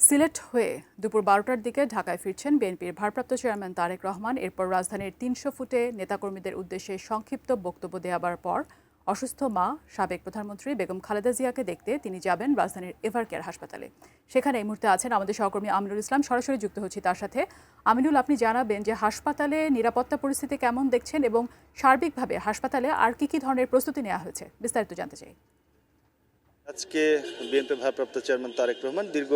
সিলেট হয়ে দুপুর ১২টার দিকে ঢাকায় ফিরছেন বিএনপির ভারপ্রাপ্ত চেয়ারম্যান তারেক রহমান। এরপর রাজধানীর ৩০০ ফুটে নেতাকর্মীদের উদ্দেশ্যে সংক্ষিপ্ত বক্তব্য দেওয়ার পর অসুস্থ মা সাবেক প্রধানমন্ত্রী বেগম খালেদা জিয়াকে দেখতে তিনি যাবেন রাজধানীর এভারকেয়ার হাসপাতালে। সেখানে এই মুহূর্তে আছেন আমাদের সহকর্মী আমিনুল ইসলাম, সরাসরি যুক্ত হচ্ছি তার সাথে। আমিনুল, আপনি জানাবেন যে হাসপাতালে নিরাপত্তা পরিস্থিতি কেমন দেখছেন এবং সার্বিকভাবে হাসপাতালে আর কি ধরনের প্রস্তুতি নেওয়া হয়েছে, বিস্তারিত জানতে চাই। আজকে বিএনপি ভারপ্রাপ্ত চেয়ারম্যান তারেক রহমান দীর্ঘ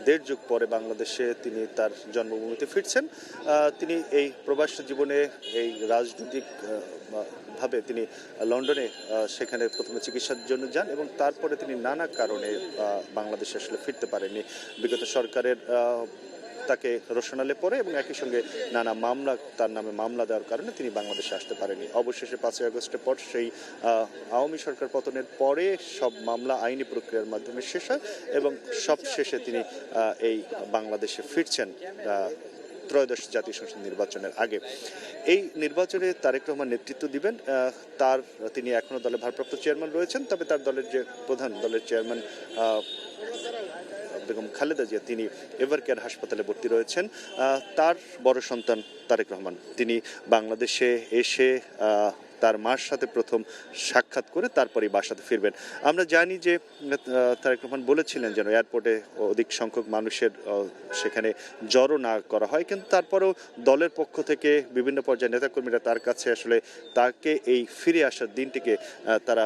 ১.৫ যুগ পরে বাংলাদেশে তিনি তার জন্মভূমিতে ফিরছেন। তিনি এই প্রবাস জীবনে এই রাজনৈতিক ভাবে তিনি লন্ডনে সেখানে প্রথমে চিকিৎসার জন্য যান এবং তারপরে তিনি নানা কারণে বাংলাদেশে আসলে ফিরতে পারেননি। বিগত সরকারের তাকে রোশনালে পড়ে এবং একই সঙ্গে নানা মামলা তার নামে মামলা দেওয়ার কারণে তিনি বাংলাদেশে আসতে পারেনি। অবশেষে ৫ই আগস্টের পর সেই আওয়ামী সরকার পতনের পরে সব মামলা আইনি প্রক্রিয়ার মাধ্যমে শেষ হয় এবং সব শেষে তিনি এই বাংলাদেশে ফিরছেন ত্রয়োদশ জাতীয় সংসদ নির্বাচনের আগে। এই নির্বাচনে তারেক রহমান নেতৃত্ব দিবেন। তিনি এখনো দলের ভারপ্রাপ্ত চেয়ারম্যান রয়েছেন, তবে তার দলের যে প্রধান দলের চেয়ারম্যান বেগম খালেদা জিয়া তিনি এভারকেয়ার হাসপাতালে ভর্তি রয়েছেন। তার বড় সন্তান তারেক রহমান তিনি বাংলাদেশে এসে তার মার সাথে প্রথম সাক্ষাৎ করে তারপরেই বাসাতে ফিরবেন। আমরা জানি যে তারেক রহমান বলেছিলেন যেন এয়ারপোর্টে অধিক সংখ্যক মানুষের সেখানে জড়ো না করা হয়, কিন্তু তারপরেও দলের পক্ষ থেকে বিভিন্ন পর্যায়ে নেতাকর্মীরা তার কাছে আসলে তাকে এই ফিরে আসার দিনটিকে তারা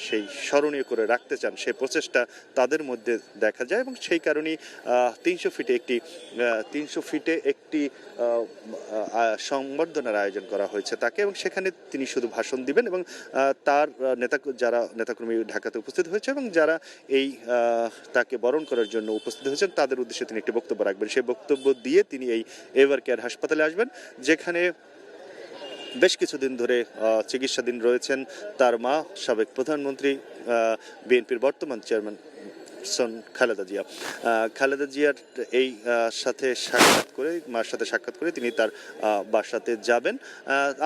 সেই স্মরণীয় করে রাখতে চান, সেই প্রচেষ্টা তাদের মধ্যে দেখা যায় এবং সেই কারণেই ৩০০ ফিটে একটি সংবর্ধনার আয়োজন করা হয়েছে তাকে, এবং সেখানে তিনি শুধু ভাষণ দিবেন এবং তার যারা নেতাকর্মী ঢাকাতে উপস্থিত হয়েছে এবং যারা এই তাকে বরণ করার জন্য উপস্থিত হয়েছেন তাদের উদ্দেশ্যে তিনি একটি বক্তব্য রাখবেন। সেই বক্তব্য দিয়ে তিনি এই এভারকেয়ার হাসপাতালে আসবেন, যেখানে বেশ কিছুদিন ধরে চিকিৎসাধীন রয়েছেন তার মা সাবেক প্রধানমন্ত্রী বিএনপির বর্তমান চেয়ারম্যান খালেদা জিয়ার এই সাথে সাক্ষাৎ করে মার সাথে সাক্ষাৎ করে তিনি তার বাসাতে যাবেন।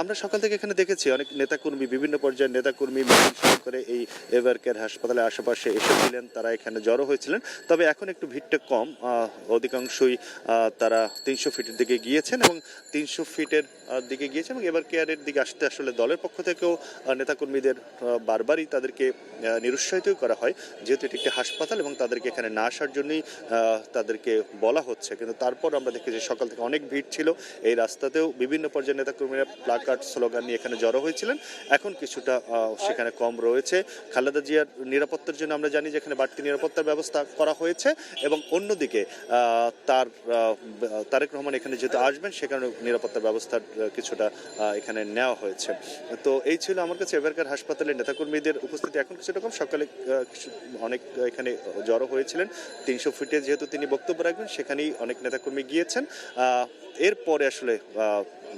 আমরা সকাল থেকে এখানে দেখেছি অনেক নেতাকর্মী, বিভিন্ন পর্যায়ের নেতাকর্মী করে এই এভারকেয়ার হাসপাতালের আশেপাশে এসেছিলেন, তারা এখানে জড়ো হয়েছিলেন। তবে এখন একটু ভিড়টা কম, অধিকাংশই তারা ৩০০ ফিটের দিকে গিয়েছেন এবং ৩০০ ফিটের দিকে গিয়েছেন এবং এভারকেয়ারের দিকে আসতে আসলে দলের পক্ষ থেকেও নেতাকর্মীদের বারবারই তাদেরকে নিরুৎসাহিত করা হয়, যেহেতু এটি একটি হাসপাতাল এবং তাদেরকে এখানে না আসার জন্যই তাদেরকে বলা হচ্ছে। কিন্তু তারপর আমরা দেখি যে সকাল থেকে অনেক ভিড় ছিল, এই রাস্তাতেও বিভিন্ন পর্যায়ের নেতাকর্মীরা প্লাকার্ড স্লোগান নিয়ে এখানে জড়ো হয়েছিলেন। এখন কিছুটা সেখানে কম রয়েছে। খালেদা জিয়ার নিরাপত্তার জন্য আমরা জানি যে এখানে বাড়তি নিরাপত্তার ব্যবস্থা করা হয়েছে এবং অন্যদিকে তারেক রহমান এখানে যেহেতু আসবেন সেখানে নিরাপত্তার ব্যবস্থার কিছুটা এখানে নেওয়া হয়েছে। তো এই ছিল আমার কাছে এভারকেয়ার হাসপাতালের নেতাকর্মীদের উপস্থিতি এখন কিছুটা কম। সকালে অনেক এখানে জড়ো হয়েছিলেন। ৩০০ ফিটে যেহেতু তিনি বক্তব্য রাখবেন সেখানেই অনেক নেতাকর্মী গিয়েছেন। এরপরে আসলে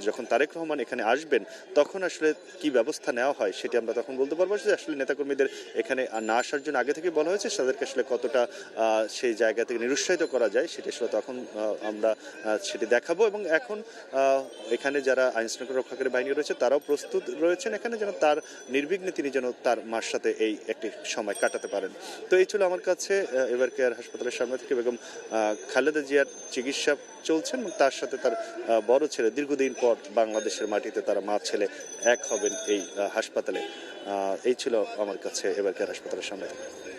যখন তারেক রহমান এখানে আসবেন তখন আসলে কি ব্যবস্থা নেওয়া হয় সেটি আমরা তখন বলতে পারবো। যে আসলে নেতাকর্মীদের এখানে না আসার জন্য আগে থেকে বলা হয়েছে, তাদেরকে আসলে কতটা সেই জায়গা থেকে নিরুৎসাহিত করা যায় সেটি আসলে তখন আমরা সেটি দেখাবো। এবং এখন এখানে যারা আইন শৃঙ্খলা রক্ষাকারী বাহিনী রয়েছে তারাও প্রস্তুত রয়েছেন এখানে যেন তার নির্বিঘ্নে তিনি যেন তার মার সাথে এই একটি সময় কাটাতে পারেন। তো এই ছিল আমার কাছে এভারকেয়ার হাসপাতালের সামনে থেকে বেগম খালেদা জিয়ার চিকিৎসা চলছেন এবং তার সাথে তার বড় ছেলে দীর্ঘদিন পর বাংলাদেশের মাটিতে তারা মা ছেলে এক হবেন এই হাসপাতালে। এই ছিল আমার কাছে এভারকেয়ার হাসপাতালের সামনে থেকে।